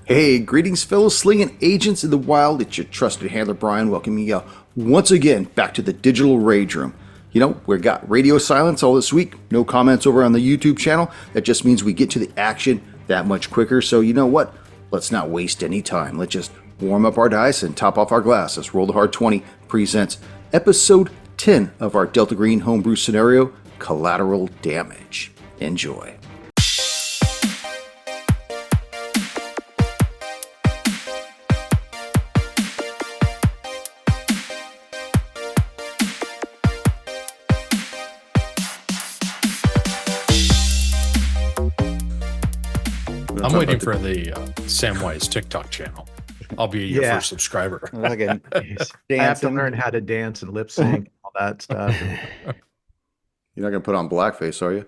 Hey, greetings, fellow slinging agents in the wild. It's your trusted handler, Brian, welcoming you once again back to the digital rage room. You know, we got radio silence all this week, no comments over on the YouTube channel. That just means we get to the action that much quicker. So you know what? Let's not waste any time. Let's just warm up our dice and top off our glasses. Roll the Hard 20 presents episode 10 of our Delta Green homebrew scenario, Collateral Damage. Enjoy. I'm waiting for the Samwise TikTok channel. I'll be your first subscriber. Like I have to learn how to dance and lip sync, all that stuff. You're not going to put on blackface, are you?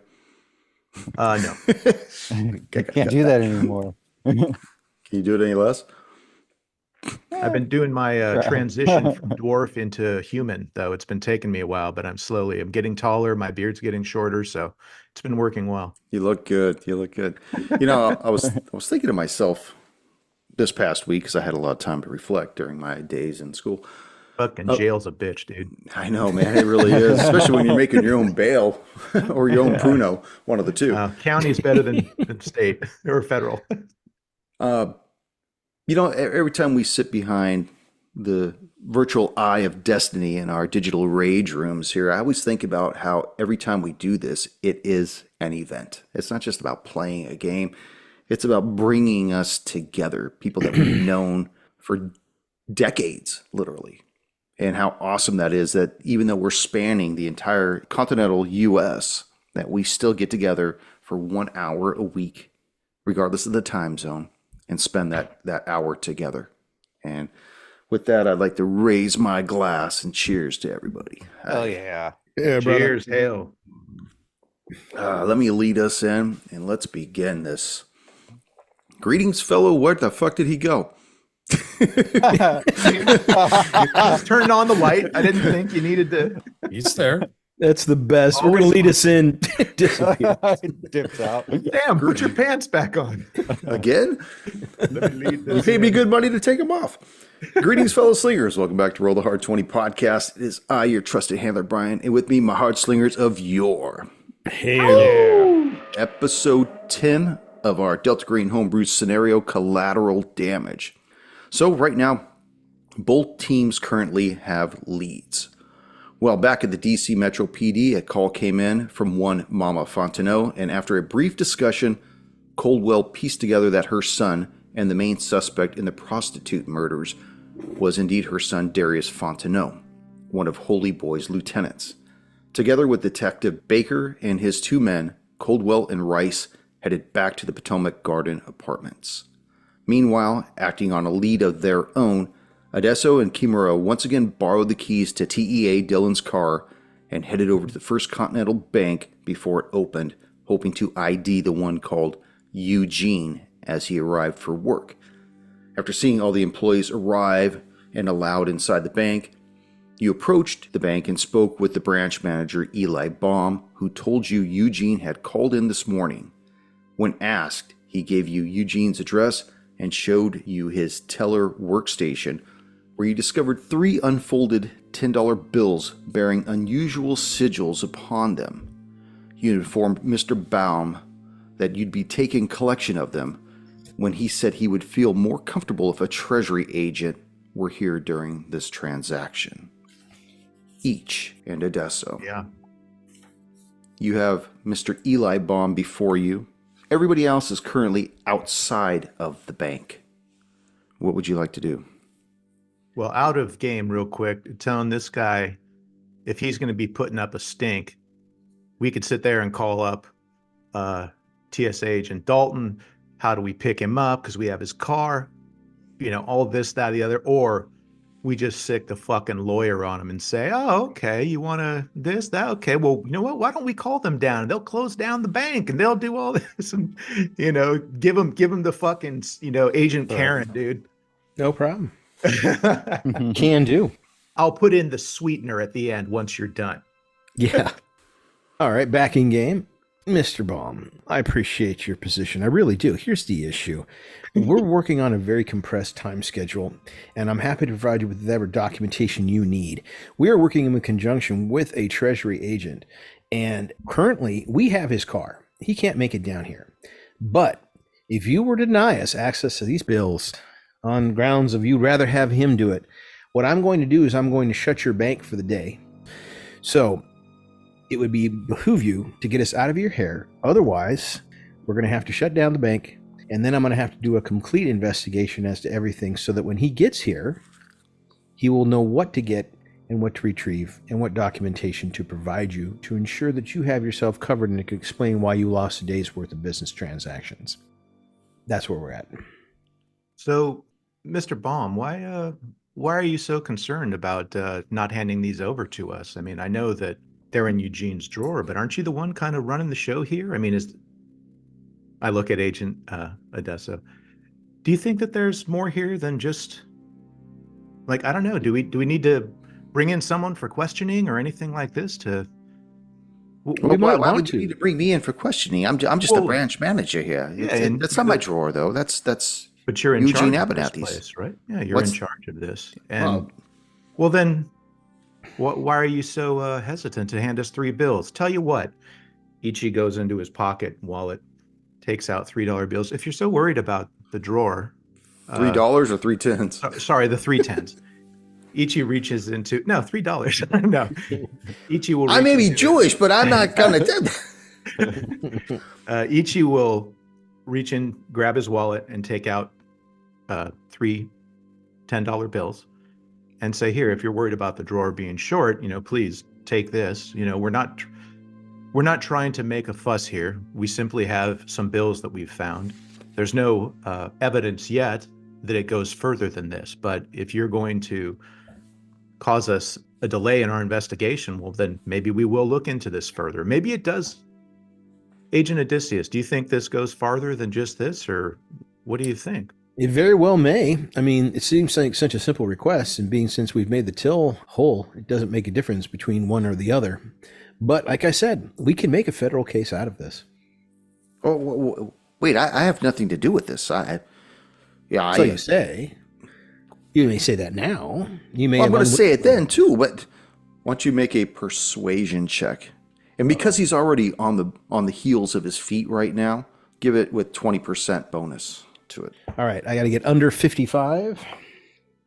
No. Can't do that anymore. Can you do it any less? I've been doing my transition from dwarf into human, though. It's been taking me a while, but I'm getting taller. My beard's getting shorter, so it's been working well. You look good. You look good. You know, I was thinking to myself this past week, because I had a lot of time to reflect during my days in school. Fucking jail's a bitch, dude. I know, man. It really is, especially when you're making your own bail or your own pruno, one of the two. County's better than state or federal. You know, every time we sit behind the virtual eye of destiny in our digital rage rooms here, I always think about how every time we do this, it is an event. It's not just about playing a game. It's about bringing us together, people that we've known for decades, literally. And how awesome that is that even though we're spanning the entire continental U.S., that we still get together for 1 hour a week, regardless of the time zone, and spend that hour together. And with that, I'd like to raise my glass and cheers to everybody. Oh, yeah. Cheers, hail. Let me lead us in, and let's begin this. Greetings, fellow. Where the fuck did he go? Just turned on the light. I didn't think you needed to. He's there. That's the best. We're going to lead us in. Dips out. Damn, put your pants back on. Again? Let me lead You this paid me in. good money to take them off. Greetings, fellow slingers. Welcome back to Roll the Hard 20 podcast. It is I, your trusted handler, Brian, and with me, my hard slingers of yore. Hell. Episode 10 of our Delta Green homebrew scenario, Collateral Damage. So right now, both teams currently have leads. Well, back at the DC Metro PD, a call came in from one Mama Fontenot, and after a brief discussion, Coldwell pieced together that her son and the main suspect in the prostitute murders was indeed her son Darius Fontenot, one of Holy Boy's lieutenants. Together with Detective Baker and his two men, Coldwell and Rice headed back to the Potomac Garden apartments. Meanwhile, acting on a lead of their own, Adesso and Kimura once again borrowed the keys to TEA Dillon's car and headed over to the First Continental Bank before it opened, hoping to ID the one called Eugene as he arrived for work. After seeing all the employees arrive and allowed inside the bank, you approached the bank and spoke with the branch manager, Eli Baum, who told you Eugene had called in this morning. When asked, he gave you Eugene's address and showed you his teller workstation, where you discovered 3 unfolded $10 bills bearing unusual sigils upon them. You informed Mr. Baum that you'd be taking collection of them when he said he would feel more comfortable if a Treasury agent were here during this transaction. Each and Adesso. Yeah. You have Mr. Eli Baum before you. Everybody else is currently outside of the bank. What would you like to do? Well, out of game real quick, telling this guy if he's going to be putting up a stink, we could sit there and call up TSA agent Dalton. How do we pick him up? Because we have his car, you know, all this, that, the other. Or we just sick the fucking lawyer on him and say, oh, okay, you want to this, that? Okay, well, you know what? Why don't we call them down? They'll close down the bank and they'll do all this and, you know, give them the fucking, you know, Agent Karen, dude. No problem. Can do. I'll put in the sweetener at the end once you're done. Yeah. All right, back in game. Mr. Baum, I appreciate your position. I really do. Here's the issue. We're working on a very compressed time schedule, and I'm happy to provide you with whatever documentation you need. We are working in conjunction with a Treasury agent, and currently we have his car. He can't make it down here. But if you were to deny us access to these bills on grounds of you'd rather have him do it, what I'm going to do is I'm going to shut your bank for the day. So it would behoove you to get us out of your hair. Otherwise, we're going to have to shut down the bank, and then I'm going to have to do a complete investigation as to everything so that when he gets here, he will know what to get and what to retrieve and what documentation to provide you to ensure that you have yourself covered and it can explain why you lost a day's worth of business transactions. That's where we're at. So, Mr. Baum, why are you so concerned about not handing these over to us? I mean, I know that they're in Eugene's drawer, but aren't you the one kind of running the show here? I mean, I look at Agent Adesso. Do you think that there's more here than just, like, I don't know, do we need to bring in someone for questioning or anything like this to? Why would you need to bring me in for questioning? I'm just the branch manager here. That's not my drawer, though. That's. But you're in Eugene charge of this Abernathy's place, right? Yeah, you're in charge of this. And well, then, why are you so hesitant to hand us 3 bills? Tell you what, Ichi goes into his pocket wallet, takes out $3 bills. If you're so worried about the drawer, $3 or 3 tens? Sorry, the 3 tens. Ichi reaches into $3. No, Ichi will. I may be Jewish, but I'm not gonna do that. Ichi will reach in, grab his wallet, and take out 3 $10 bills, and say, "Here, if you're worried about the drawer being short, please take this. We're not trying to make a fuss here. We simply have some bills that we've found. There's no evidence yet that it goes further than this. But if you're going to cause us a delay in our investigation, well, then maybe we will look into this further. Maybe it does." Agent Odysseus, do you think this goes farther than just this, or what do you think? It very well may. I mean, it seems like such a simple request, and since we've made the till whole, it doesn't make a difference between one or the other. But like I said, we can make a federal case out of this. Oh, wait, I have nothing to do with this. So you say. You may say that now. You may. I'm going to say it then too. But why don't you make a persuasion check? And because he's already on the heels of his feet right now, give it with 20% bonus to it. All right, I got to get under 55.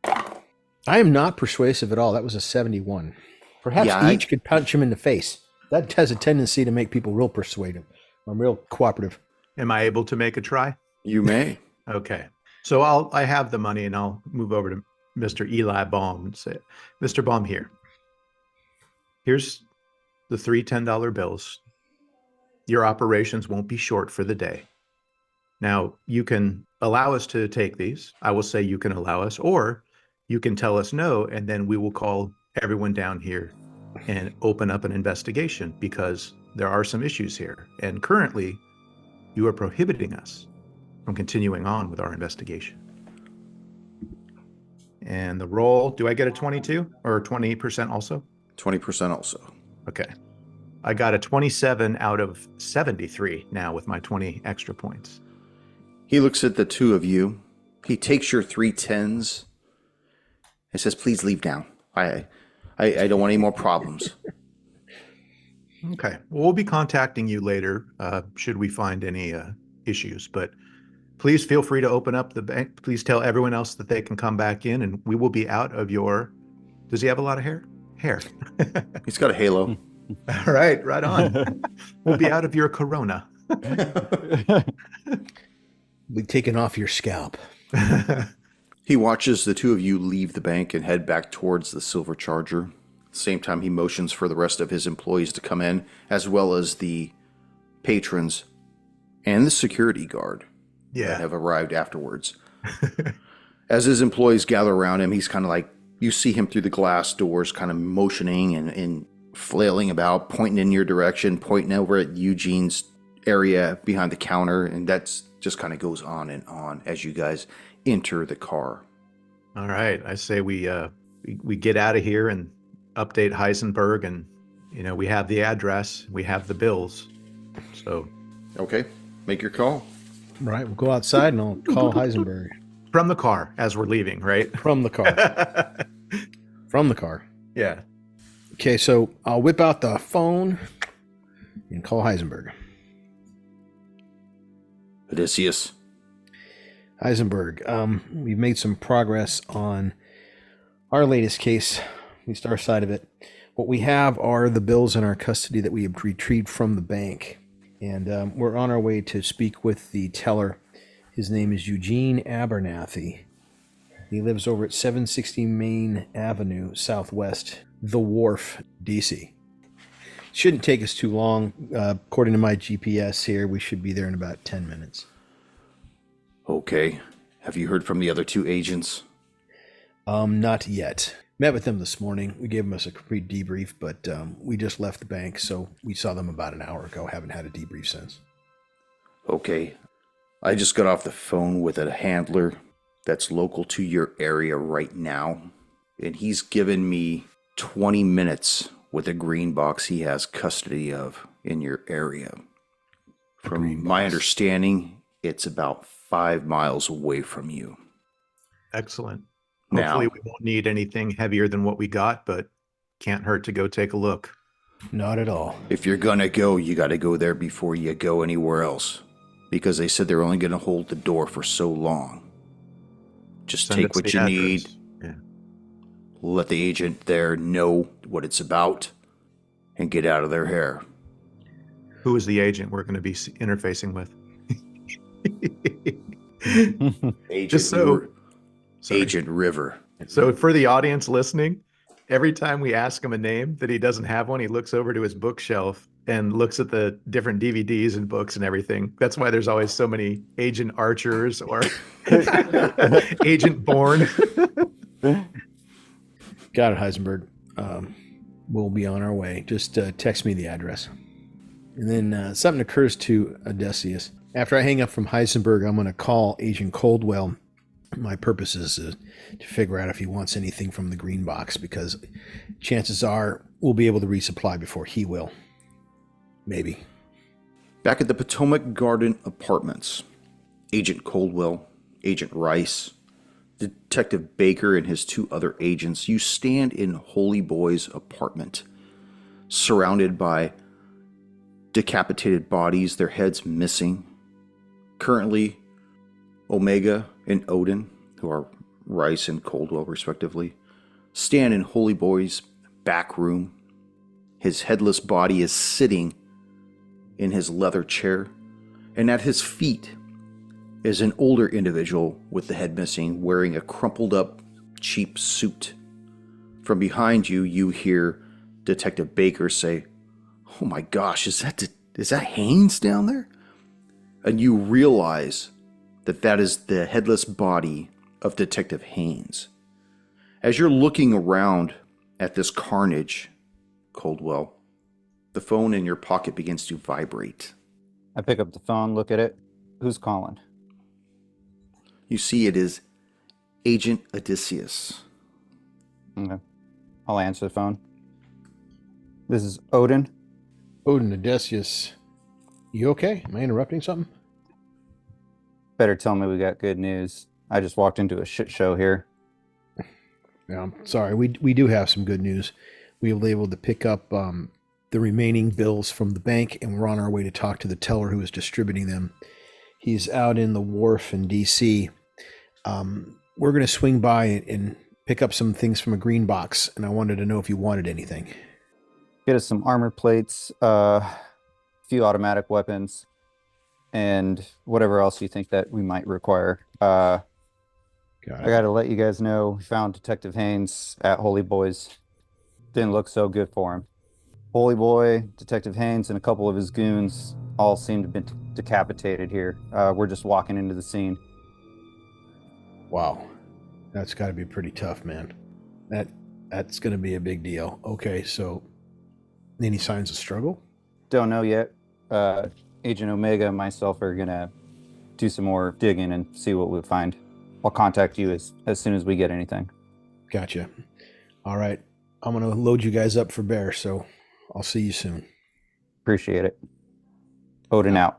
I am not persuasive at all. That was a 71. Perhaps each could punch him in the face. That has a tendency to make people real persuasive. I'm real cooperative. Am I able to make a try? You may. Okay. So I have the money, and I'll move over to Mr. Eli Baum and say, "Mr. Baum, here's the 3 $10 bills. Your operations won't be short for the day. Now, you can allow us to take these. I will say you can allow us, or you can tell us no, and then we will call everyone down here and open up an investigation, because there are some issues here. And currently, you are prohibiting us from continuing on with our investigation." And the roll, do I get a 22 or 20% also? 20% also. Okay. I got a 27 out of 73 now with my 20 extra points. He looks at the two of you. He takes your 3 tens and says, "Please leave now. I don't want any more problems." Okay. Well, we'll be contacting you later should we find any issues. But please feel free to open up the bank. Please tell everyone else that they can come back in, and we will be out of your... Does he have a lot of hair? Hair. He's got a halo. All right, right on. We'll be out of your corona. We've taken off your scalp. He watches the two of you leave the bank and head back towards the Silver Charger. At the same time, he motions for the rest of his employees to come in, as well as the patrons and the security guard that have arrived afterwards. As his employees gather around him, he's kind of like, you see him through the glass doors, kind of motioning and flailing about, pointing in your direction, pointing over at Eugene's area behind the counter, and that's just kind of goes on and on as you guys enter the car. All right, I say we get out of here and update Heisenberg, and we have the address, we have the bills. So Okay, make your call. Right. We'll go outside and I'll call Heisenberg from the car as we're leaving, right? from the car. From the car. Yeah. Okay, so I'll whip out the phone and call Heisenberg. Odysseus. Heisenberg, we've made some progress on our latest case, at least our side of it. What we have are the bills in our custody that we have retrieved from the bank. And we're on our way to speak with the teller. His name is Eugene Abernathy. He lives over at 760 Main Avenue, Southwest, The Wharf, DC. Shouldn't take us too long. According to my GPS here, we should be there in about 10 minutes. Okay. Have you heard from the other 2 agents? Not yet. Met with them this morning. We gave them us a complete debrief, but we just left the bank, so we saw them about an hour ago. Haven't had a debrief since. Okay. I just got off the phone with a handler that's local to your area right now, and he's given me 20 minutes with a green box he has custody of in your area. From my understanding, it's about 5 miles away from you. Excellent. Now- Hopefully we won't need anything heavier than what we got, but can't hurt to go take a look. Not at all. If you're gonna go, you gotta go there before you go anywhere else. Because they said they're only gonna hold the door for so long. Just Send take us what the you address. need. Yeah. Let the agent there know what it's about and get out of their hair. Who is the agent we're going to be interfacing with? Agent, Just so- Ri- Sorry. Agent River. So for the audience listening, every time we ask him a name that he doesn't have one, he looks over to his bookshelf and looks at the different DVDs and books and everything. That's why there's always so many Agent Archers or Agent Bourne. Got it, Heisenberg. We'll be on our way. Just text me the address. And then something occurs to Odysseus. After I hang up from Heisenberg, I'm going to call Agent Coldwell. My purpose is to figure out if he wants anything from the green box, because chances are we'll be able to resupply before he will. Maybe. Back at the Potomac Garden Apartments, Agent Coldwell, Agent Rice, Detective Baker, and his 2 other agents, you stand in Holy Boy's apartment, surrounded by decapitated bodies, their heads missing. Currently, Omega and Odin, who are Rice and Coldwell respectively, stand in Holy Boy's back room. His headless body is sitting in his leather chair, and at his feet is an older individual with the head missing, wearing a crumpled up, cheap suit. From behind you, you hear Detective Baker say, "Oh my gosh, is that Haynes down there?" And you realize that is the headless body of Detective Haynes. As you're looking around at this carnage, Coldwell, the phone in your pocket begins to vibrate. I pick up the phone, look at it. Who's calling? You see it is Agent Odysseus. Okay. I'll answer the phone. This is Odin. Odin, Odysseus. You okay? Am I interrupting something? Better tell me we got good news. I just walked into a shit show here. Yeah, I'm sorry. We do have some good news. We were able to pick up the remaining bills from the bank, and we're on our way to talk to the teller who is distributing them. He's out in the wharf in DC. We're going to swing by and pick up some things from a green box, and I wanted to know if you wanted anything. Get us some armor plates, a few automatic weapons, and whatever else you think that we might require. I got to let you guys know, we found Detective Haynes at Holy Boy's. Didn't look so good for him. Holy Boy, Detective Haynes, and a couple of his goons all seem to have been decapitated here. We're just walking into the scene. Wow. That's got to be pretty tough, man. That's going to be a big deal. Okay, so any signs of struggle? Don't know yet. Agent Omega and myself are going to do some more digging and see what we find. I'll contact you as soon as we get anything. Gotcha. All right. I'm going to load you guys up for bear, so I'll see you soon. Appreciate it. Odin out.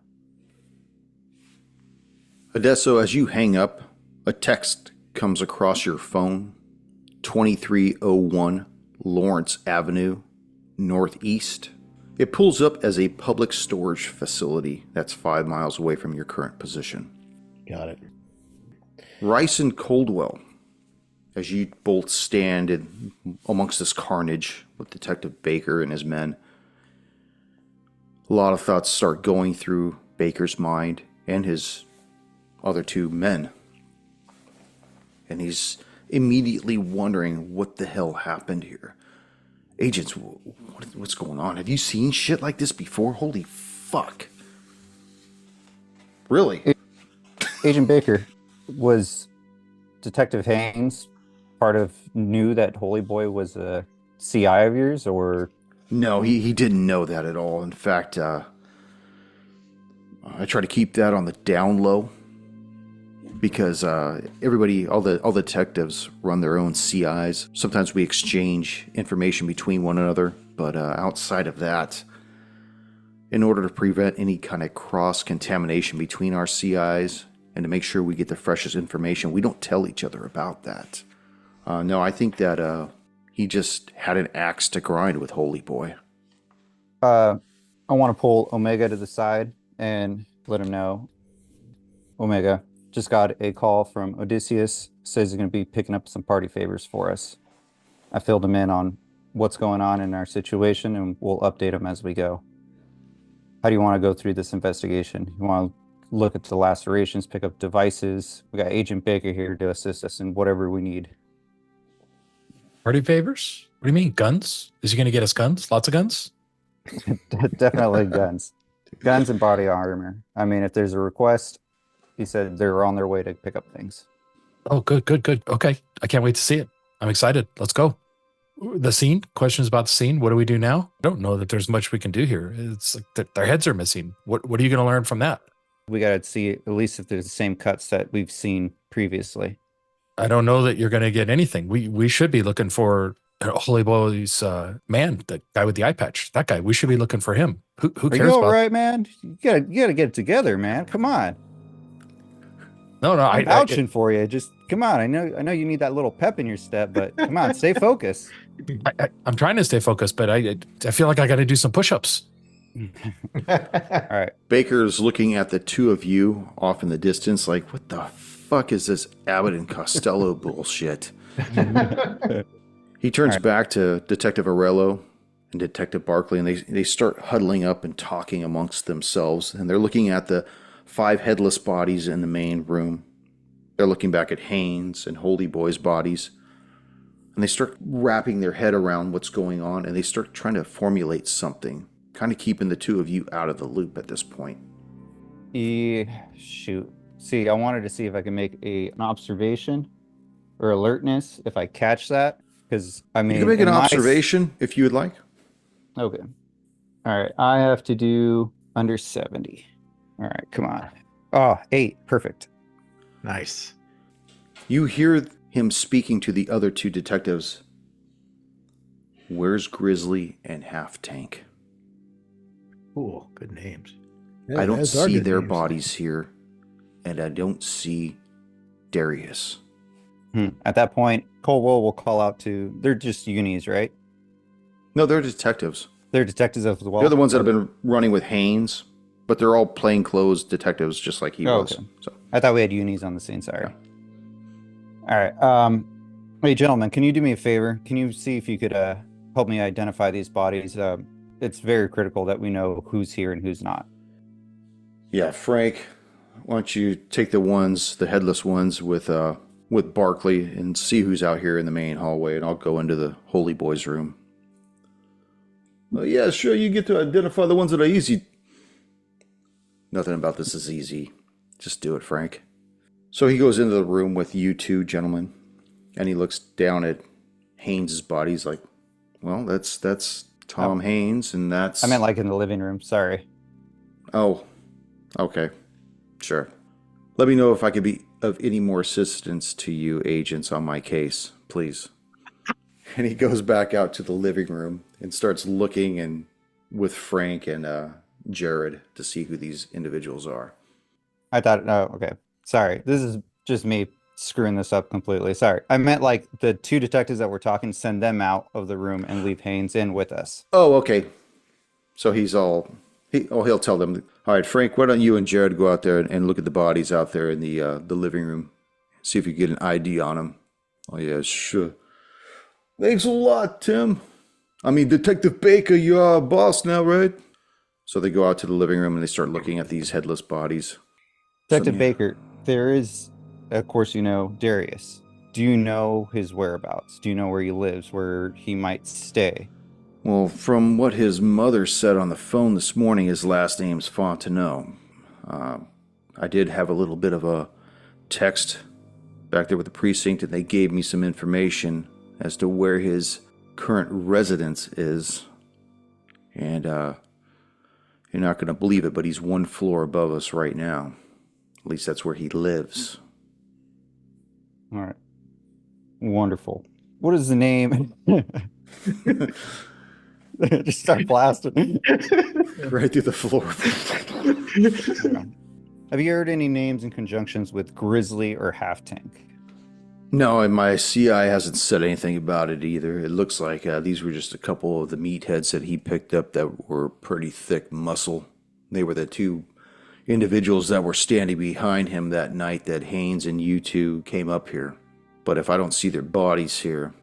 Adesso, as you hang up, a text comes across your phone. 2301 Lawrence Avenue, Northeast. It pulls up as a public storage facility that's 5 miles away from your current position. Got it. Rice and Coldwell, as you both stand amongst this carnage with Detective Baker and his men, a lot of thoughts start going through Baker's mind and his other two men. And he's immediately wondering what the hell happened here. Agents, what's going on? Have you seen shit like this before? Holy fuck. Really? Agent Baker, was Detective Haynes knew that Holy Boy was a CI of yours, or? No, he didn't know that at all. In fact, I try to keep that on the down low because everybody, all the detectives run their own CIs. Sometimes we exchange information between one another, but outside of that, in order to prevent any kind of cross-contamination between our CIs and to make sure we get the freshest information, we don't tell each other about that. No, I think that he just had an axe to grind with Holy Boy. I want to pull Omega to the side and let him know. Omega, just got a call from Odysseus. Says he's going to be picking up some party favors for us. I filled him in on what's going on in our situation, and we'll update him as we go. How do you want to go through this investigation? You want to look at the lacerations, pick up devices. We got Agent Baker here to assist us in whatever we need. Party favors? What do you mean, guns? Is he going to get us guns? Lots of guns? Definitely guns. Guns and body armor. I mean, if there's a request, he said they're on their way to pick up things. Oh, good. Okay. I can't wait to see it. I'm excited. Let's go. The scene? Questions about the scene? What do we do now? I don't know that there's much we can do here. It's like their heads are missing. What are you going to learn from that? We got to see at least if there's the same cuts that we've seen previously. I don't know that you're going to get anything. We should be looking for Holy Boy's man, the guy with the eye patch. That guy. We should be looking for him. Who cares Are you all about? right, man? You gotta get it together, man. Come on. No, I'm vouching for you. Just come on. I know you need that little pep in your step, but come on, stay focused. I'm trying to stay focused, but I feel like I got to do some push-ups. All right. Baker's looking at the two of you off in the distance like, what the fuck is this Abbott and Costello bullshit? He turns back to Detective Arello and Detective Barkley, and they start huddling up and talking amongst themselves, and they're looking at the 5 headless bodies in the main room. They're looking back at Haynes and Holy Boy's bodies, and they start wrapping their head around what's going on, and they start trying to formulate something, kind of keeping the two of you out of the loop at this point. Shoot. See, I wanted to see if I can make an observation or alertness if I catch that. Because, I mean, you can make an observation if you would like. Okay. All right. I have to do under 70. All right. Come on. Oh, 8. Perfect. Nice. You hear him speaking to the other 2 detectives. Where's Grizzly and Half Tank? Cool. Good names. Yeah, I don't those are see good their names. bodies here, and I don't see Darius. At that point, Colwell will call out to... They're just unis, right? No, they're detectives. They're detectives as well? They're the ones that have been running with Haynes, but they're all plainclothes detectives just like he was. Okay. So. I thought we had unis on the scene. Sorry. Yeah. All right. Hey, gentlemen, can you do me a favor? Can you see if you could help me identify these bodies? It's very critical that we know who's here and who's not. Yeah, Frank, why don't you take the headless ones with Barkley and see who's out here in the main hallway, and I'll go into the Holy Boy's room. Well, yeah, sure, you get to identify the ones that are easy. Nothing about this is easy. Just do it, Frank. So he goes into the room with you 2 gentlemen, and he looks down at Haynes' body. He's like, well, that's Tom Haynes, and that's... I meant like in the living room. Sorry. Oh, okay. Sure. Let me know if I could be of any more assistance to you agents on my case, please. And he goes back out to the living room and starts looking and with Frank and Jared to see who these individuals are. I thought, oh, okay. Sorry. This is just me screwing this up completely. Sorry. I meant like the 2 detectives that were talking, send them out of the room and leave Haynes in with us. Oh, okay. So he'll tell them, all right, Frank, why don't you and Jared go out there and look at the bodies out there in the living room. See if you get an ID on them. Oh, yeah, sure. Thanks a lot, Tim. I mean, Detective Baker, you're our boss now, right? So they go out to the living room and they start looking at these headless bodies. Detective Baker, there is, of course, you know, Darius. Do you know his whereabouts? Do you know where he lives, where he might stay? Well, from what his mother said on the phone this morning, his last name's Fontenot. I did have a little bit of a text back there with the precinct, and they gave me some information as to where his current residence is. And you're not going to believe it, but he's 1 floor above us right now. At least that's where he lives. All right. Wonderful. What is the name? Just start blasting. Right through the floor. Have you heard any names in conjunctions with Grizzly or Half Tank? No, and my CI hasn't said anything about it either. It looks like these were just a couple of the meatheads that he picked up that were pretty thick muscle. They were the 2 individuals that were standing behind him that night that Haynes and you 2 came up here. But if I don't see their bodies here,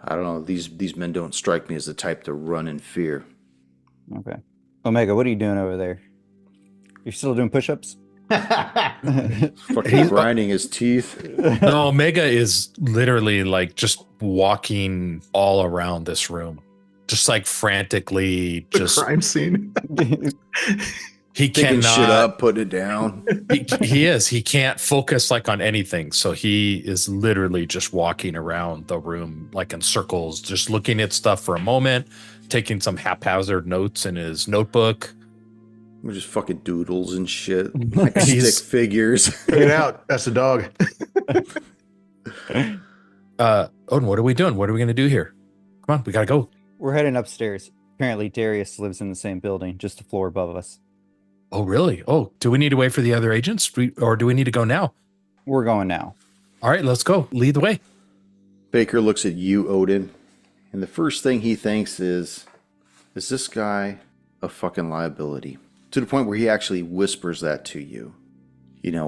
I don't know. These men don't strike me as the type to run in fear. Okay. Omega, what are you doing over there? You're still doing push-ups? Fucking grinding his teeth. No, Omega is literally like just walking all around this room, just like frantically, just crime scene. He Picking cannot shit up, putting it down. He can't focus like on anything. So he is literally just walking around the room like in circles, just looking at stuff for a moment, taking some haphazard notes in his notebook. We're just fucking doodles and shit. Like stick figures. Get out. That's a dog. Odin, what are we doing? What are we gonna do here? Come on, we gotta go. We're heading upstairs. Apparently Darius lives in the same building, just a floor above us. Oh, really? Oh, do we need to wait for the other agents or do we need to go now? We're going now. All right, let's go. Lead the way. Baker looks at you, Odin, and the first thing he thinks is this guy a fucking liability? To the point where he actually whispers that to you. You know,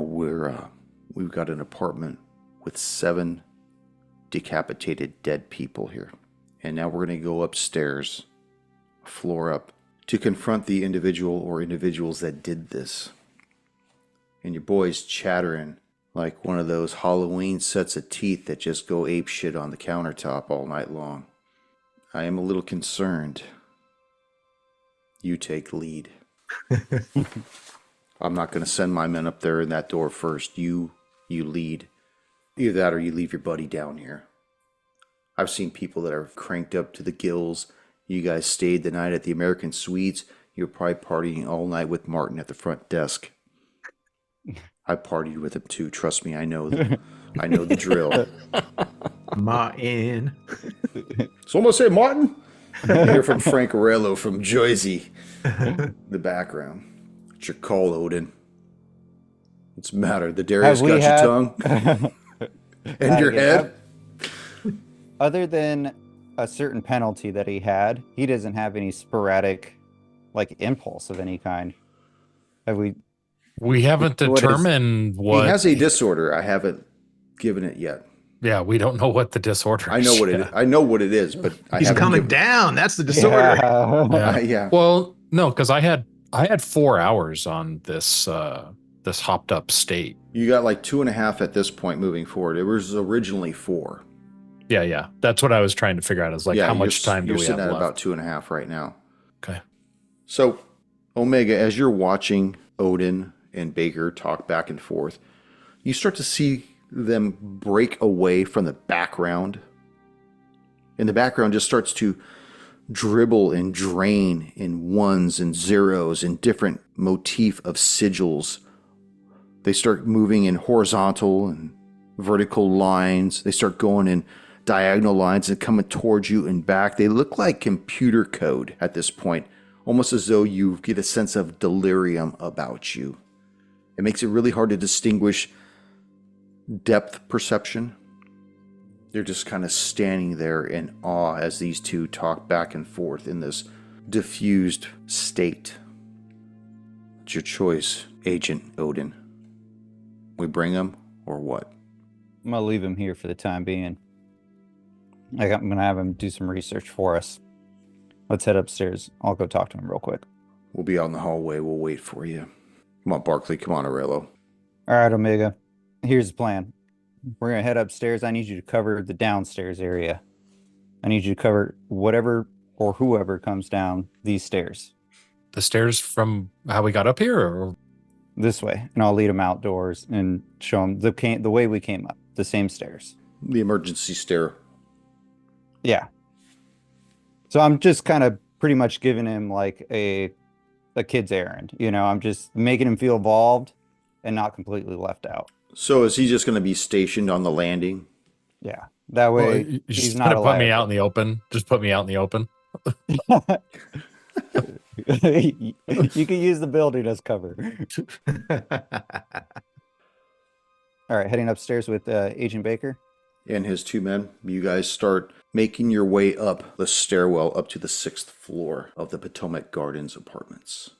we've got an apartment with 7 decapitated dead people here. And now we're going to go upstairs, a floor up, to confront the individual or individuals that did this. And your boy's chattering like one of those Halloween sets of teeth that just go ape shit on the countertop all night long. I am a little concerned. You take lead. I'm not going to send my men up there in that door first. You lead. Either that or you leave your buddy down here. I've seen people that are cranked up to the gills. You guys stayed the night at the American Suites. You're probably partying all night with Martin at the front desk. I partied with him too. Trust me, I know the drill. Martin. Someone say Martin? You hear from Frank Aurello from Jersey. The background. It's your call, Odin. What's the matter? The Darius got your tongue? And your head? Other than a certain penalty that he had, he doesn't have any sporadic, like, impulse of any kind. Have we? We haven't determined what he has a disorder. I haven't given it yet. Yeah, we don't know what the disorder is. I know what it is. I know what it is, but he's coming down. That's the disorder. Yeah. Well, no, because I had 4 hours on this this hopped up state. You got like 2.5 at this point moving forward. It was originally 4. Yeah. That's what I was trying to figure out. Is like how much time do we have left? You're sitting at about 2.5 right now. Okay. So, Omega, as you're watching Odin and Baker talk back and forth, you start to see them break away from the background. And the background just starts to dribble and drain in ones and zeros and different motif of sigils. They start moving in horizontal and vertical lines. They start going in diagonal lines and coming towards you and back. They look like computer code at this point almost as though you get a sense of delirium about you. It makes it really hard to distinguish depth perception. You're just kind of standing there in awe as these two talk back and forth in this diffused state. It's your choice, Agent Odin. We bring him or what? I'm going to leave him here for the time being. I'm going to have him do some research for us. Let's head upstairs. I'll go talk to him real quick. We'll be out in the hallway. We'll wait for you. Come on, Barkley. Come on, Aurelio. All right, Omega. Here's the plan. We're going to head upstairs. I need you to cover the downstairs area. I need you to cover whatever or whoever comes down these stairs. The stairs from how we got up here? Or? This way. And I'll lead them outdoors and show them the way we came up. The same stairs. The emergency stair. Yeah. So I'm just kind of pretty much giving him like a kid's errand. You know, I'm just making him feel involved and not completely left out. So is he just going to be stationed on the landing? Yeah. That way Well, he's not put me out in the open. Just put me out in the open. You can use the building as cover. All right, heading upstairs with Agent Baker. And his two men, you guys start making your way up the stairwell up to the 6th floor of the Potomac Gardens apartments.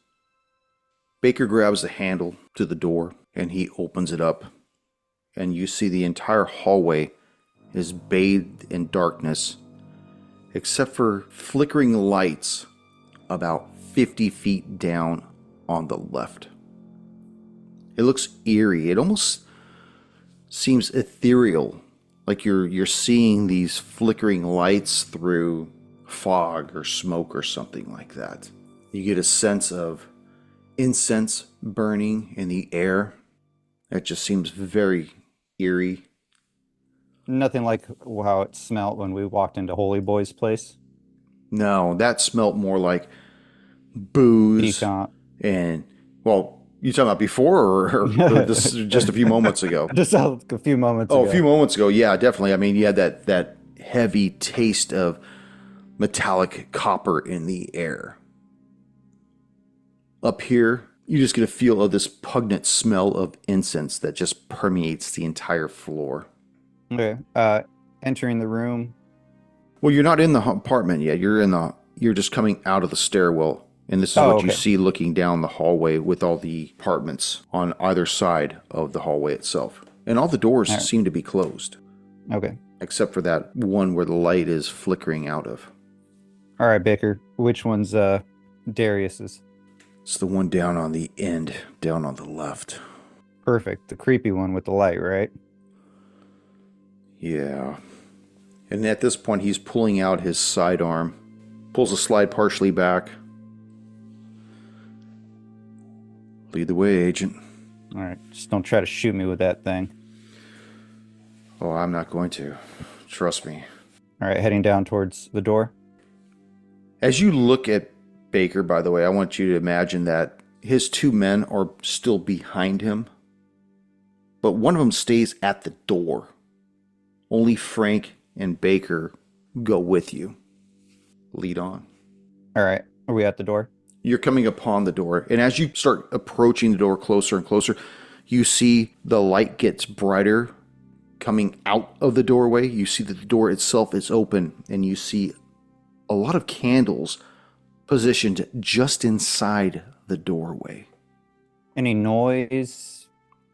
Baker grabs the handle to the door and he opens it up. And you see the entire hallway is bathed in darkness, except for flickering lights about 50 feet down on the left. It looks eerie. It almost seems ethereal, like you're seeing these flickering lights through fog or smoke or something like that. You get a sense of incense burning in the air. It just seems very eerie. Nothing like how it smelled when we walked into Holy Boy's place. No, that smelled more like booze. Piquant. And, well, you talking about before or this just a few moments ago? Just a few moments ago. Oh, a few moments ago. Yeah, definitely. I mean, you had that heavy taste of metallic copper in the air. Up here, you just get a feel of this pungent smell of incense that just permeates the entire floor. Okay. Entering the room. Well, you're not in the apartment yet. You're just coming out of the stairwell. And this is what you see looking down the hallway with all the apartments on either side of the hallway itself. And all the doors seem to be closed. Okay. Except for that one where the light is flickering out of. All right, Baker. Which one's Darius's? It's the one down on the end, down on the left. Perfect. The creepy one with the light, right? Yeah. And at this point, he's pulling out his sidearm. Pulls the slide partially back. Lead the way, Agent. All right. Just don't try to shoot me with that thing. Oh, I'm not going to. Trust me. All right. Heading down towards the door. As you look at Baker, by the way, I want you to imagine that his two men are still behind him. But one of them stays at the door. Only Frank and Baker go with you. Lead on. All right. Are we at the door? You're coming upon the door, and as you start approaching the door closer and closer, you see the light gets brighter coming out of the doorway. You see that the door itself is open, and you see a lot of candles positioned just inside the doorway. Any noise?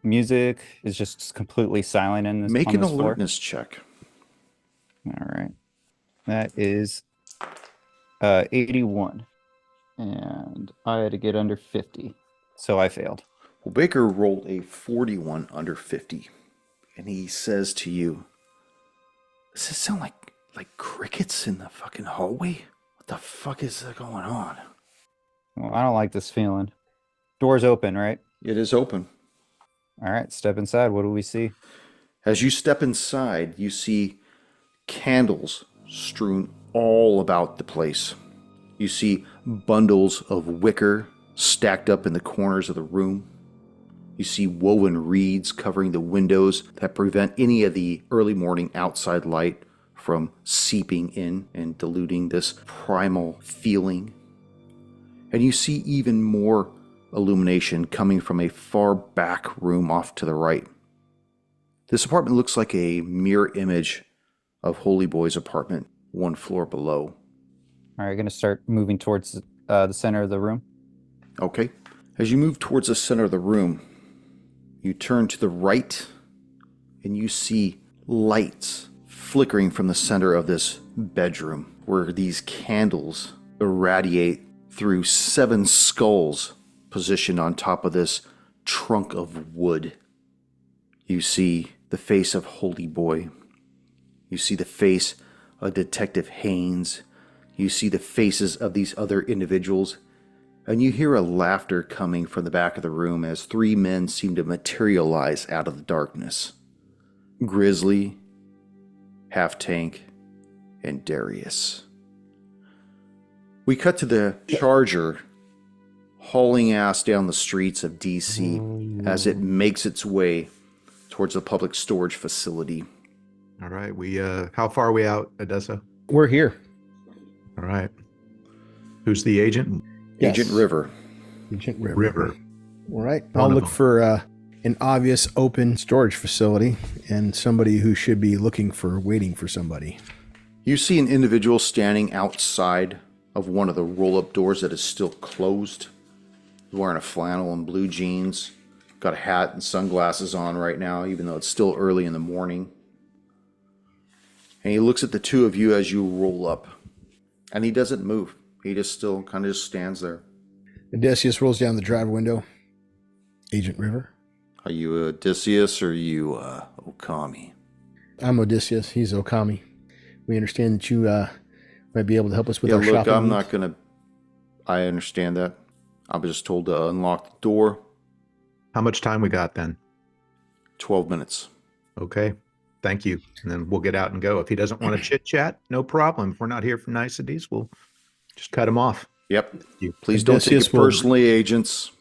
Music is just completely silent in this. Make an floor? alertness check. All right. That is 81. And I had to get under 50. So I failed. Well, Baker rolled a 41 under 50. And he says to you, does this sound like crickets in the fucking hallway? What the fuck is going on? Well, I don't like this feeling. Door's open, right? It is open. All right, step inside. What do we see? As you step inside, you see candles strewn all about the place. You see bundles of wicker stacked up in the corners of the room. You see woven reeds covering the windows that prevent any of the early morning outside light from seeping in and diluting this primal feeling. And you see even more illumination coming from a far back room off to the right. This apartment looks like a mirror image of Holy Boy's apartment, one floor below. All right, going to start moving towards the center of the room. Okay. As you move towards the center of the room, you turn to the right and you see lights flickering from the center of this bedroom, where these candles irradiate through 7 skulls positioned on top of this trunk of wood. You see the face of Holy Boy. You see the face of Detective Haynes. You see the faces of these other individuals. And you hear a laughter coming from the back of the room as 3 men seem to materialize out of the darkness. Grizzly, Half-Tank, and Darius. We cut to the Charger hauling ass down the streets of DC as it makes its way towards a public storage facility. All right. How far are we out, Odessa? We're here. All right. Who's the agent? Yes. Agent River. Agent River. River. All right. One I'll of look them. for an obvious open storage facility and somebody who should be waiting for somebody. You see an individual standing outside of one of the roll-up doors that is still closed. He's wearing a flannel and blue jeans. Got a hat and sunglasses on right now, even though it's still early in the morning. And he looks at the two of you as you roll up. And he doesn't move. He just still kind of just stands there. Odysseus rolls down the drive window. Agent River. Are you Odysseus or are you Okami? I'm Odysseus. He's Okami. We understand that you might be able to help us with Yeah, our look, shopping I'm needs. not going to... I understand that. I was just told to unlock the door. How much time we got then? 12 minutes. Okay. Thank you. And then we'll get out and go. If he doesn't want to chit chat, no problem. If we're not here for niceties, we'll just cut him off. Yep. You. Please don't take Odysseus it will- personally, agents.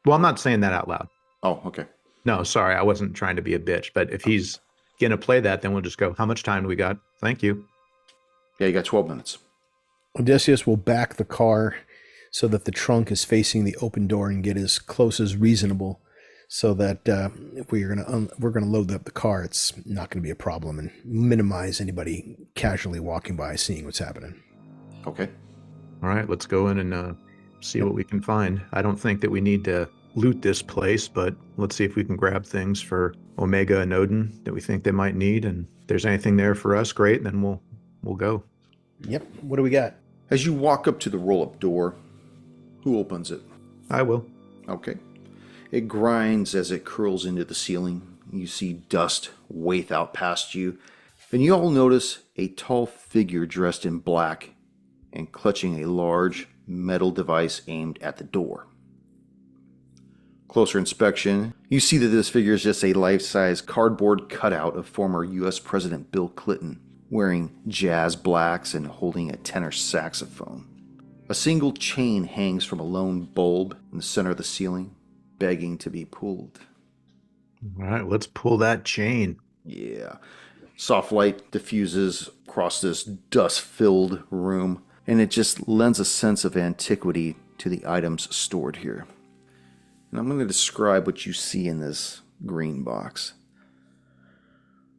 Well, I'm not saying that out loud. Oh, okay. No, sorry. I wasn't trying to be a bitch. But if he's going to play that, then we'll just go, how much time do we got? Thank you. Yeah, you got 12 minutes. Odysseus will back the car so that the trunk is facing the open door and get as close as reasonable, so that if we're gonna load up the car, it's not going to be a problem, and minimize anybody casually walking by seeing what's happening. Okay. All right, let's go in and see what we can find. I don't think that we need to loot this place, but let's see if we can grab things for Omega and Odin that we think they might need. And if there's anything there for us, great, then we'll go. Yep. What do we got? As you walk up to the roll-up door, who opens it? I will. Okay. It grinds as it curls into the ceiling. You see dust waft out past you. And you all notice a tall figure dressed in black and clutching a large metal device aimed at the door. Closer inspection, you see that this figure is just a life-size cardboard cutout of former U.S. President Bill Clinton, wearing jazz blacks and holding a tenor saxophone. A single chain hangs from a lone bulb in the center of the ceiling, begging to be pulled. All right, let's pull that chain. Yeah. Soft light diffuses across this dust-filled room, and it just lends a sense of antiquity to the items stored here. And I'm going to describe what you see in this green box.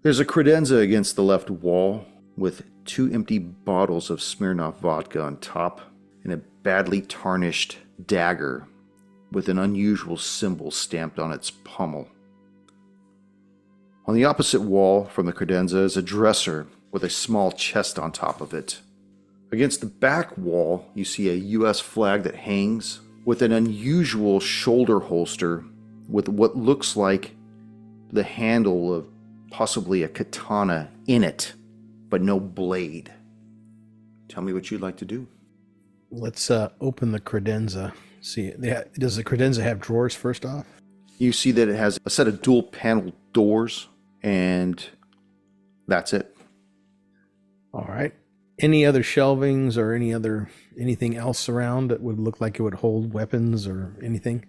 There's a credenza against the left wall with 2 empty bottles of Smirnoff vodka on top and a badly tarnished dagger with an unusual symbol stamped on its pommel. On the opposite wall from the credenza is a dresser with a small chest on top of it. Against the back wall, you see a U.S. flag that hangs with an unusual shoulder holster with what looks like the handle of possibly a katana in it, but no blade. Tell me what you'd like to do. Let's open the credenza. See, does the credenza have drawers first off? You see that it has a set of dual panel doors, and that's it. All right. Any other shelvings or anything else around that would look like it would hold weapons or anything?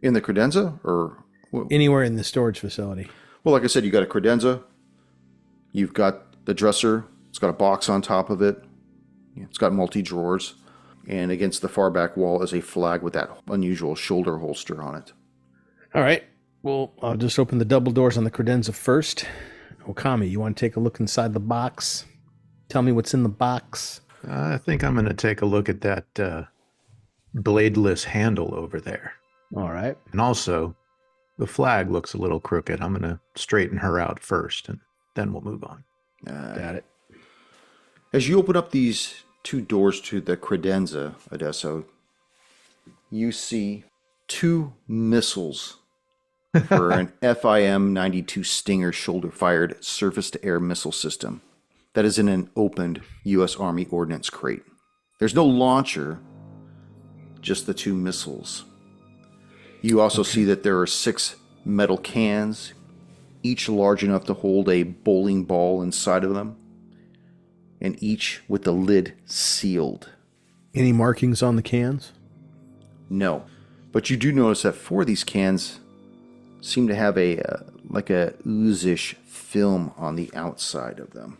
In the credenza, or Anywhere in the storage facility. well, like I said, you got a credenza. You've got the dresser. It's got a box on top of it. It's got multi drawers. And against the far back wall is a flag with that unusual shoulder holster on it. All right. Well, I'll just open the double doors on the credenza first. Okami, you want to take a look inside the box? Tell me what's in the box. I think I'm going to take a look at that bladeless handle over there. All right. And also, the flag looks a little crooked. I'm going to straighten her out first, and then we'll move on. Got it. As you open up these 2 doors to the credenza, Adesso, you see 2 missiles for an FIM-92 Stinger shoulder-fired surface-to-air missile system that is in an opened U.S. Army ordnance crate. There's no launcher, just the 2 missiles. You also see that there are 6 metal cans, each large enough to hold a bowling ball inside of them, and each with the lid sealed. Any markings on the cans? No, but you do notice that 4 of these cans seem to have a like a ooze-ish film on the outside of them.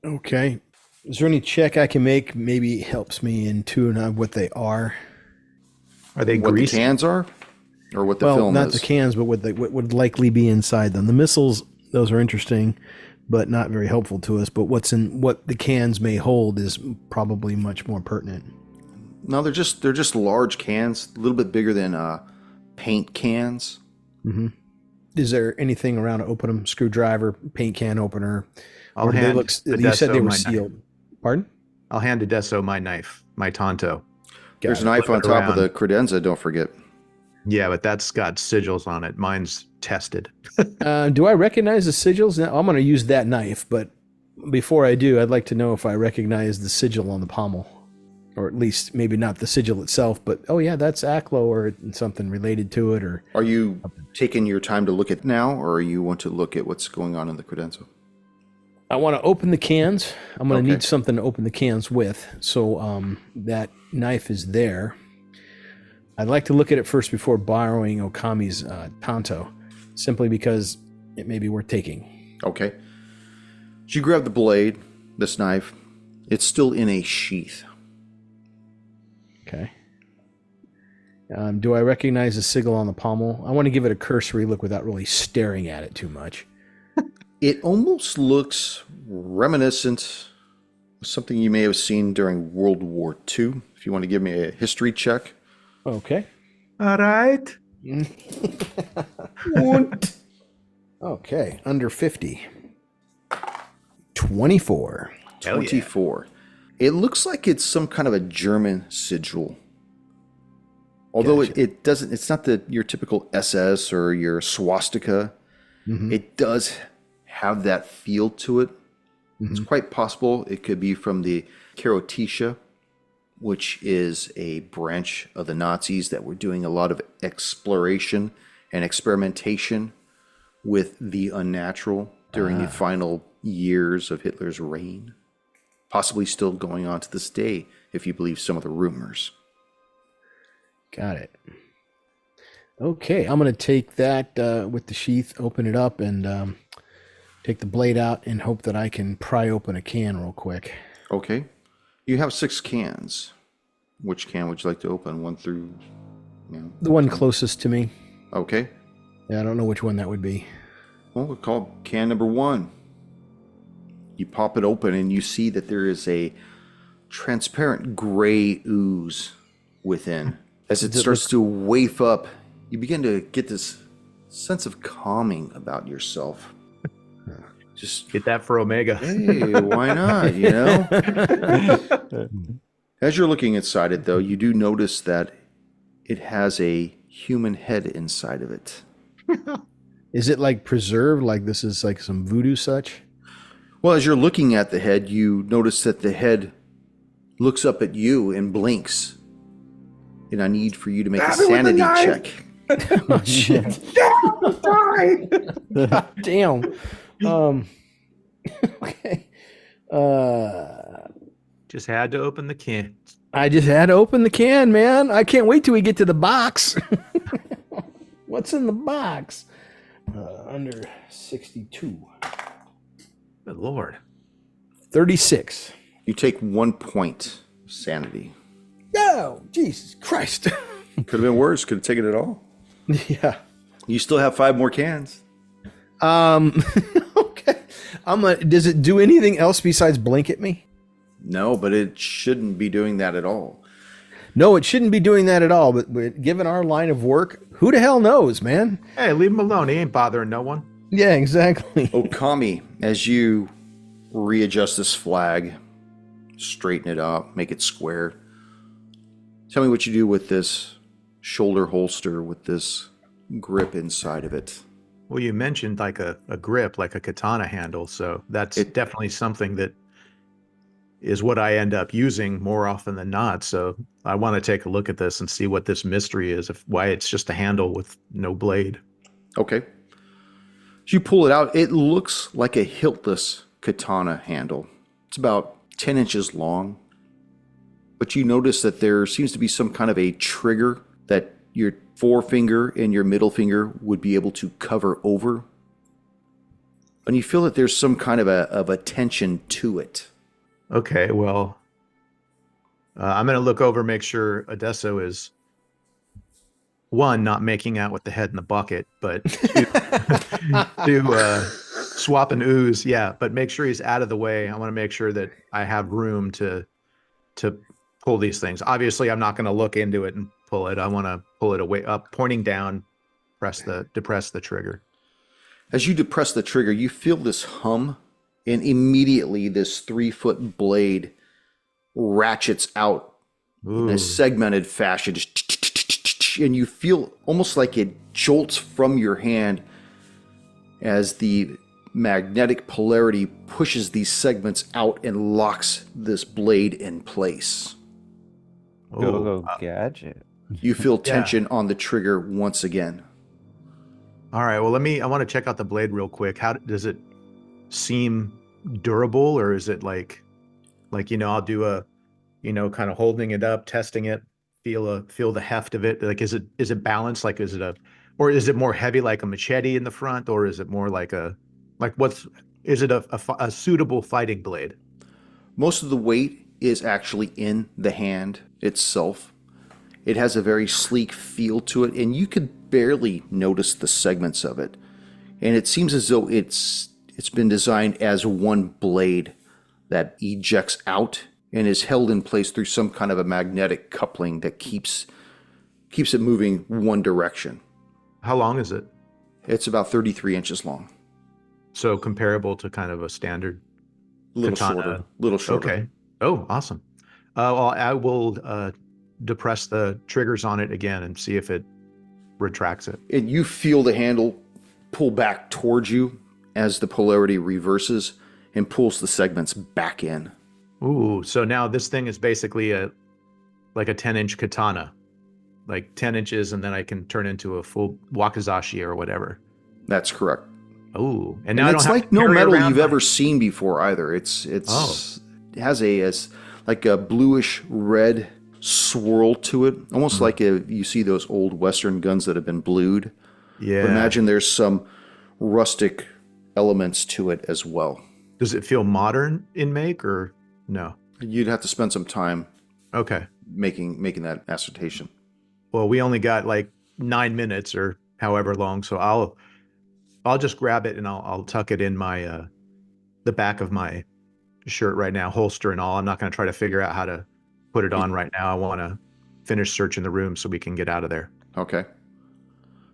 Okay. Is there any check I can make? Maybe helps me in tuning out what they are. Are they What greasy? the cans are? Or what the Well, film not is? the cans, but what would likely be inside them. The missiles, those are interesting, but not very helpful to us. But what the cans may hold is probably much more pertinent. No, they're just large cans, a little bit bigger than paint cans. Mm-hmm. Is there anything around to open them? Screwdriver, paint can opener? I'll Or do they hand look? You said Adesso they were my sealed. Pardon? I'll hand Adesso my knife, my Tonto. There's a it. knife Flip on it top of around. the credenza, don't forget. Yeah, but that's got sigils on it. Mine's tested. Do I recognize the sigils? Now, I'm going to use that knife, but before I do, I'd like to know if I recognize the sigil on the pommel. Or at least maybe not the sigil itself, but oh yeah, that's ACLO or something related to it. Or Are you taking your time to look at now, or you want to look at what's going on in the credenza? I want to open the cans. I'm going to Okay. need something to open the cans with. So that knife is there. I'd like to look at it first before borrowing Okami's Tonto, simply because it may be worth taking. Okay. So you grab the blade, this knife. It's still in a sheath. Okay. Do I recognize the sigil on the pommel? I want to give it a cursory look without really staring at it too much. It almost looks reminiscent of something you may have seen during World War II. If you want to give me a history check. Okay. All right. Okay, under 50. 24. Hell yeah. 24. It looks like it's some kind of a German sigil. Although Gotcha. it doesn't, it's not your typical SS or your swastika. Mhm. It does have that feel to it. It's quite possible it could be from the Karotisha, which is a branch of the Nazis that were doing a lot of exploration and experimentation with the unnatural during the final years of Hitler's reign. Possibly still going on to this day, if you believe some of the rumors. Got it. Okay, I'm going to take that with the sheath, open it up, and take the blade out and hope that I can pry open a can real quick. Okay. You have 6 cans. Which can would you like to open? 1 through... The one closest to me. Okay. Yeah, I don't know which one that would be. Well, we'll call can number 1. You pop it open and you see that there is a transparent gray ooze within. As it starts to wafe up, you begin to get this sense of calming about yourself. Just, Get that for Omega. hey, why not, you know? As you're looking inside it, though, you do notice that it has a human head inside of it. Is it like preserved, like this is like some voodoo such? Well, as you're looking at the head, you notice that the head looks up at you and blinks. And I need for you to make a sanity check. Oh, shit. Damn. Okay. Just had to open the can. I just had to open the can, man. I can't wait till we get to the box. What's in the box? Under 62. Good Lord. 36. You take 1 point of sanity. no, Jesus Christ. Could have been worse. Could have taken it all. Yeah. You still have 5 more cans. Okay. Does it do anything else besides blink at me? No, but it shouldn't be doing that at all. No, it shouldn't be doing that at all. But given our line of work, who the hell knows, man? Hey, leave him alone. He ain't bothering no one. Yeah, exactly. Okami, as you readjust this flag, straighten it up, make it square, tell me what you do with this shoulder holster with this grip inside of it. Well, you mentioned like a grip, like a katana handle. So that's definitely something that is what I end up using more often than not. So I want to take a look at this and see what this mystery is, why it's just a handle with no blade. Okay. As you pull it out, it looks like a hiltless katana handle. It's about 10 inches long. But you notice that there seems to be some kind of a trigger that your forefinger and your middle finger would be able to cover over. And you feel that there's some kind of a tension to it. Okay, well, I'm going to look over, make sure Adesso is, one, not making out with the head in the bucket, but two, swap and ooze, yeah, but make sure he's out of the way. I want to make sure that I have room to pull these things. Obviously, I'm not going to look into it and pull it. I want to pull it away, up, pointing down, depress the trigger. As you depress the trigger, you feel this hum, and immediately this 3-foot blade ratchets out in a segmented fashion, and you feel almost like it jolts from your hand as the magnetic polarity pushes these segments out and locks this blade in place. Go gadget. You feel tension on the trigger once again. All right, well, I want to check out the blade real quick. How does it seem durable, or is it like, I'll do a, kind of holding it up, testing it, feel the heft of it. Like, is it balanced? Like, is it more heavy like a machete in the front, or is it more like is it a suitable fighting blade? Most of the weight is actually in the hand itself. It has a very sleek feel to it, and you could barely notice the segments of it. And it seems as though it's been designed as one blade that ejects out and is held in place through some kind of a magnetic coupling that keeps it moving one direction. How long is it? It's about 33 inches long. So comparable to kind of a standard katana. Little shorter. Okay. Oh, awesome. Well, I will depress the triggers on it again and see if it retracts it. And you feel the handle pull back towards you as the polarity reverses and pulls the segments back in. Ooh, so now this thing is basically like a 10-inch katana, like 10 inches, and then I can turn into a full wakizashi or whatever. That's correct. Ooh, and now it's like no metal you've ever seen before either. It has like a bluish red swirl to it, almost like you see those old Western guns that have been blued. Yeah. But imagine there's some rustic elements to it as well. Does it feel modern in make or no? You'd have to spend some time making that assertion. Well, we only got like 9 minutes or however long, so I'll just grab it and I'll tuck it in my the back of my shirt right now, holster and all. I'm not going to try to figure out how to put it on right now. I want to finish searching the room so we can get out of there. Okay.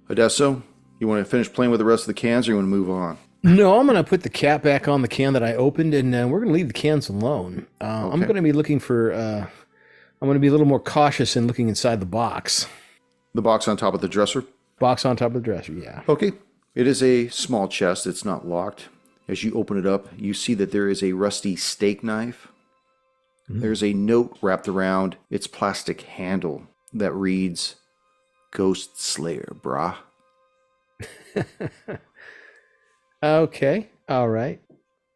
Adesso, you want to finish playing with the rest of the cans, or you want to move on? No, I'm going to put the cap back on the can that I opened, and we're going to leave the cans alone. I'm going to be looking for. I'm going to be a little more cautious in looking inside the box. The box on top of the dresser? Box on top of the dresser, yeah. Okay. It is a small chest. It's not locked. As you open it up, you see that there is a rusty steak knife. There's a note wrapped around its plastic handle that reads, "Ghost Slayer, brah." Okay, all right.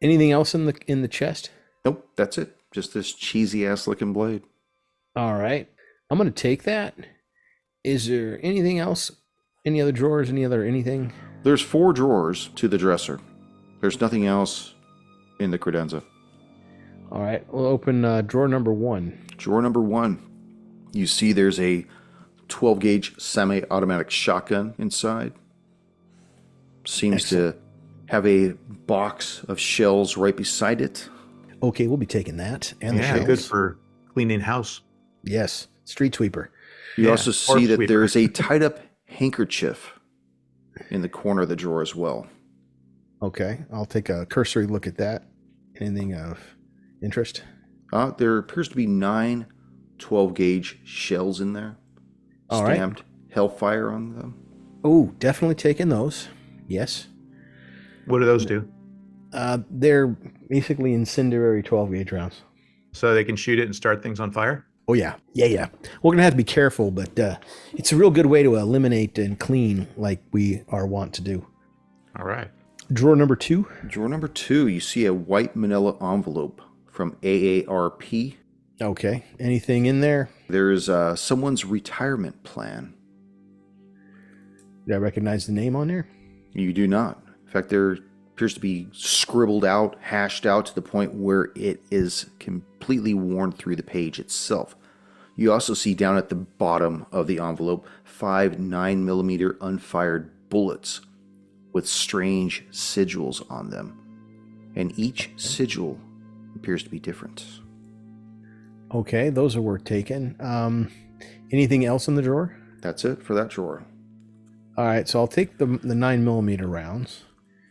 Anything else in the chest? Nope, that's it. Just this cheesy ass looking blade. All right. I'm going to take that. Is there anything else? Any other drawers? Anything? There's 4 drawers to the dresser. There's nothing else in the credenza. All right. We'll open drawer number 1. Drawer number 1. You see there's a 12 gauge semi-automatic shotgun inside. Seems to have a box of shells right beside it. Okay, we'll be taking that. And the Yeah, shells. good for cleaning house. Yes, street sweeper. You Yeah, also or see that sweeper. there's a tied up handkerchief in the corner of the drawer as well. Okay, I'll take a cursory look at that. Anything of interest? There appears to be 9 12 gauge shells in there. All right. Stamped Hellfire on them. Oh, definitely taking those. Yes. What do those do? They're basically incendiary 12 gauge rounds. So they can shoot it and start things on fire? Oh, yeah. Yeah. We're going to have to be careful, but it's a real good way to eliminate and clean like we are wont to do. All right. Drawer number 2. Drawer number 2, you see a white manila envelope from AARP. Okay. Anything in there? There's someone's retirement plan. Did I recognize the name on there? You do not. In fact, there appears to be scribbled out, hashed out to the point where it is completely worn through the page itself. You also see down at the bottom of the envelope 5 9mm unfired bullets with strange sigils on them. And each sigil appears to be different. Okay, those are worth taking. Anything else in the drawer? That's it for that drawer. All right, so I'll take the 9mm rounds.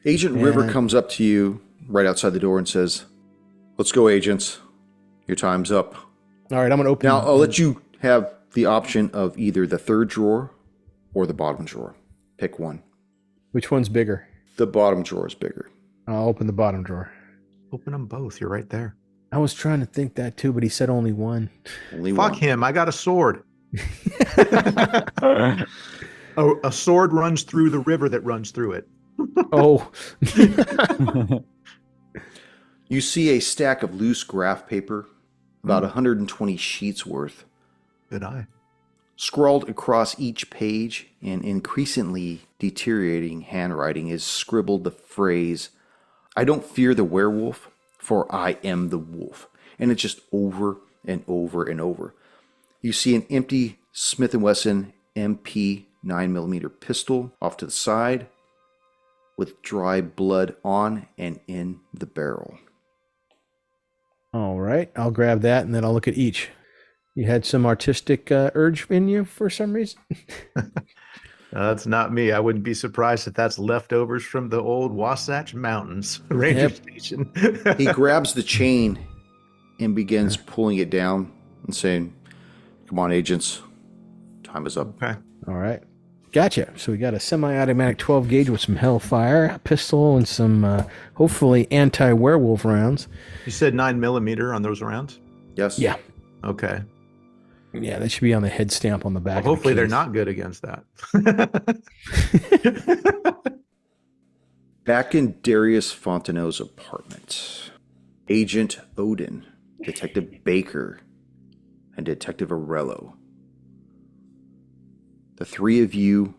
Agent River comes up to you right outside the door and says, "Let's go, agents. Your time's up." All right, I'm going to open... Now, I'll let you have the option of either the third drawer or the bottom drawer. Pick one. Which one's bigger? The bottom drawer is bigger. I'll open the bottom drawer. Open them both. You're right there. I was trying to think that too, but he said only one. Only Fuck one. him. I got a sword. A sword runs through the river that runs through it. Oh. You see a stack of loose graph paper, about 120 sheets worth, Good eye. scrawled across each page in increasingly deteriorating handwriting is scribbled the phrase, "I don't fear the werewolf, for I am the wolf." And it's just over and over and over. You see an empty Smith & Wesson MP 9mm pistol off to the side with dry blood on and in the barrel. All right, I'll grab that and then I'll look at each. You had some artistic urge in you for some reason? That's not me. I wouldn't be surprised if that's leftovers from the old Wasatch Mountains ranger Yep. station. He grabs the chain and begins pulling it down and saying, "Come on, agents. Time is up." Okay. All right. Gotcha. So we got a semi-automatic 12 gauge with some Hellfire, a pistol, and some hopefully anti-werewolf rounds. You said 9mm on those rounds? Yes? Yeah. Okay. Yeah, that should be on the head stamp on the back. Well, of the hopefully they're case. not good against that. Back in Darius Fontenot's apartment, Agent Odin, Detective Baker, and Detective Arello. The three of you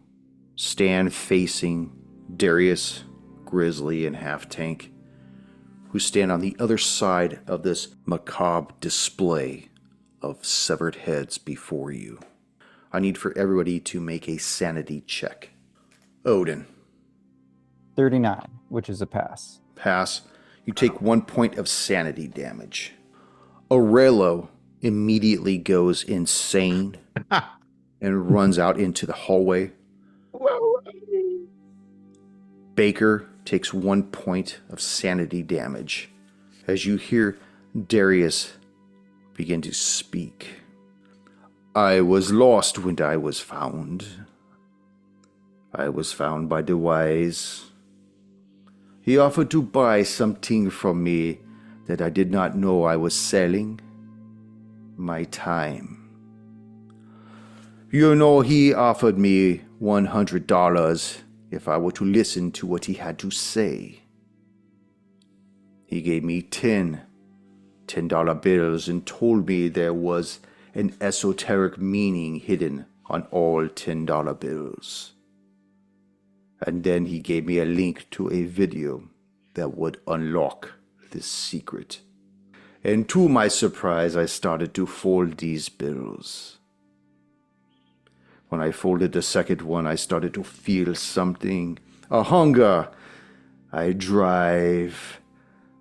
stand facing Darius, Grizzly, and Half Tank, who stand on the other side of this macabre display of severed heads before you. I need for everybody to make a sanity check. Odin. 39, which is a pass. Pass. You take 1 point of sanity damage. Aurelio immediately goes insane and runs out into the hallway. Baker takes 1 point of sanity damage as you hear Darius begin to speak. "I was lost when I was found. I was found by the wise. He offered to buy something from me that I did not know I was selling. My time. You know, he offered me $100 if I were to listen to what he had to say. He gave me 10 $10 bills and told me there was an esoteric meaning hidden on all $10 bills. And then he gave me a link to a video that would unlock this secret. And to my surprise, I started to fold these bills. When I folded the second one, I started to feel something. A hunger. I drive.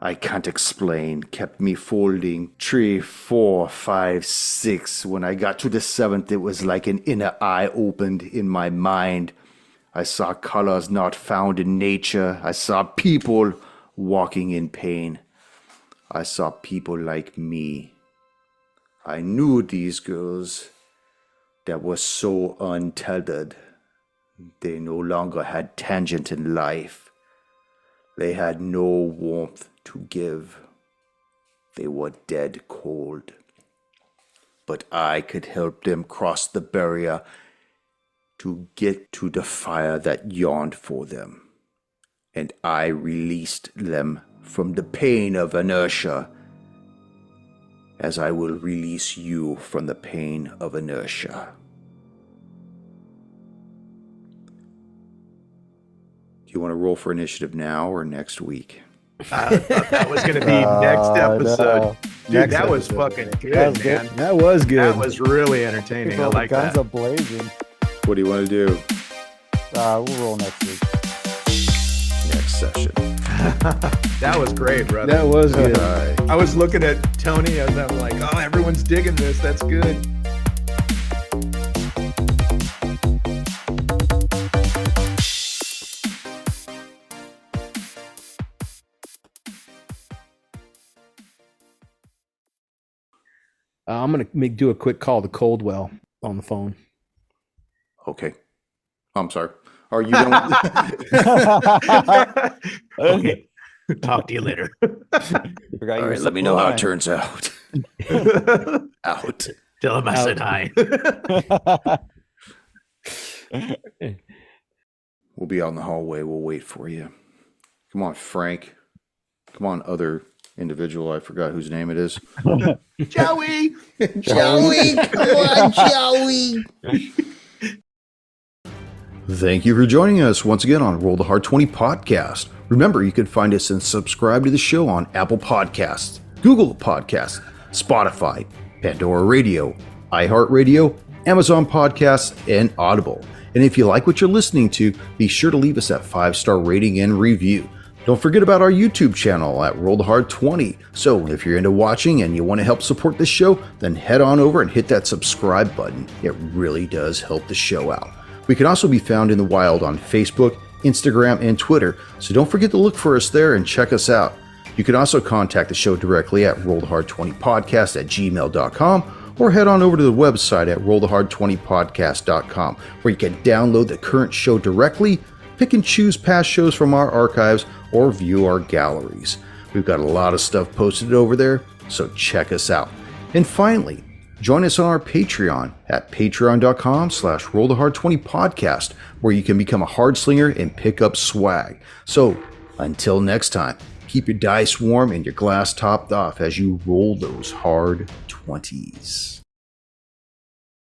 I can't explain. Kept me folding. 3, 4, 5, 6. When I got to the 7th, it was like an inner eye opened in my mind. I saw colors not found in nature. I saw people walking in pain. I saw people like me. I knew these girls that were so untethered. They no longer had tangent in life. They had no warmth to give. They were dead cold. But I could help them cross the barrier to get to the fire that yawned for them. And I released them from the pain of inertia, as I will release you from the pain of inertia. Do you want to roll for initiative now or next week? I thought that was going to be next episode. No. Dude, Next that was episode. fucking good, That was man. good. That was good. That was really entertaining. Keep I all the like guns that. ablazing. What do you want to do We'll roll next week. next session? That was great, brother. That was good. All right. I was looking at Tony and I'm like, oh, everyone's digging this. That's good. I'm going to do a quick call to Coldwell on the phone. Okay. I'm sorry. Are you going Okay. Talk to you later. Forgot All your right, let me know how it line. turns out. Out. Tell him I said hi. We'll be out in the hallway. We'll wait for you. Come on, Frank. Come on, other individual. I forgot whose name it is. Joey. Joey, come on, Joey. Thank you for joining us once again on Roll the Hard 20 podcast. Remember, you can find us and subscribe to the show on Apple Podcasts, Google Podcasts, Spotify, Pandora Radio, iHeart Radio, Amazon Podcasts, and Audible. And if you like what you're listening to, be sure to leave us that 5-star rating and review. Don't forget about our YouTube channel at Roll the Hard 20. So if you're into watching and you want to help support this show, then head on over and hit that subscribe button. It really does help the show out. We can also be found in the wild on Facebook, Instagram, and Twitter, so don't forget to look for us there and check us out. You can also contact the show directly at rollthehard20podcast@gmail.com or head on over to the website at rollthehard20podcast.com, where you can download the current show directly, pick and choose past shows from our archives, or view our galleries. We've got a lot of stuff posted over there, so check us out. And finally, join us on our Patreon at patreon.com/rollthehard20podcast, where you can become a hard slinger and pick up swag. So until next time, keep your dice warm and your glass topped off as you roll those hard 20s.